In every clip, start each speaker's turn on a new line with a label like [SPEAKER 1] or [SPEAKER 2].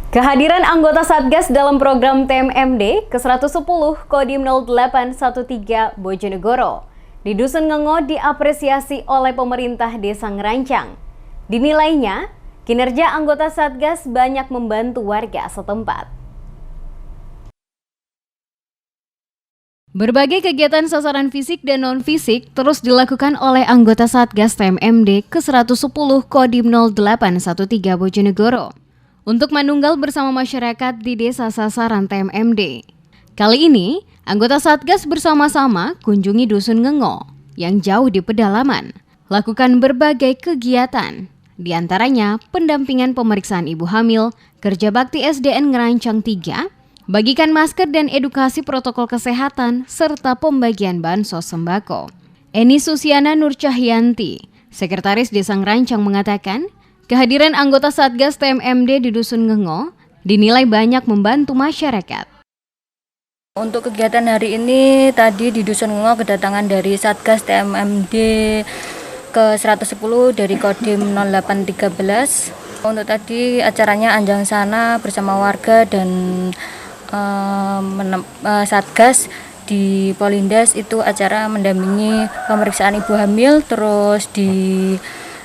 [SPEAKER 1] Kehadiran anggota Satgas dalam program TMMD ke-110 Kodim 0813 Bojonegoro di Dusun Ngengo diapresiasi oleh pemerintah Desa Ngerancang. Dinilainya, kinerja anggota Satgas banyak membantu warga setempat. Berbagai kegiatan sasaran fisik dan non-fisik terus dilakukan oleh anggota Satgas TMMD ke-110 Kodim 0813 Bojonegoro untuk manunggal bersama masyarakat di desa sasaran TMMD. Kali ini, anggota Satgas bersama-sama kunjungi Dusun Ngengo yang jauh di pedalaman, lakukan berbagai kegiatan, di antaranya pendampingan pemeriksaan ibu hamil, kerja bakti SDN Ngerancang 3, bagikan masker dan edukasi protokol kesehatan, serta pembagian bansos sembako. Eni Susiana Nur Cahyanti, Sekretaris Desa Ngerancang mengatakan, kehadiran anggota Satgas TMMD di Dusun Ngengo dinilai banyak membantu masyarakat.
[SPEAKER 2] Untuk kegiatan hari ini, tadi di Dusun Ngengo kedatangan dari Satgas TMMD ke-110 dari Kodim 0813. Untuk tadi acaranya Anjang Sana bersama warga dan Satgas di Polindes, itu acara mendampingi pemeriksaan ibu hamil, terus di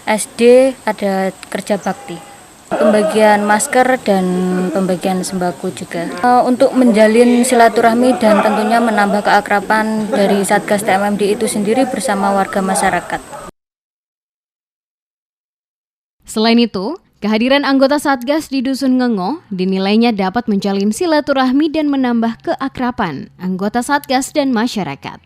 [SPEAKER 2] SD ada kerja bakti, pembagian masker dan pembagian sembako juga. Untuk menjalin silaturahmi dan tentunya menambah keakraban dari Satgas TMMD itu sendiri bersama warga masyarakat.
[SPEAKER 1] Selain itu, kehadiran anggota Satgas di Dusun Ngengo dinilainya dapat menjalin silaturahmi dan menambah keakraban anggota Satgas dan masyarakat.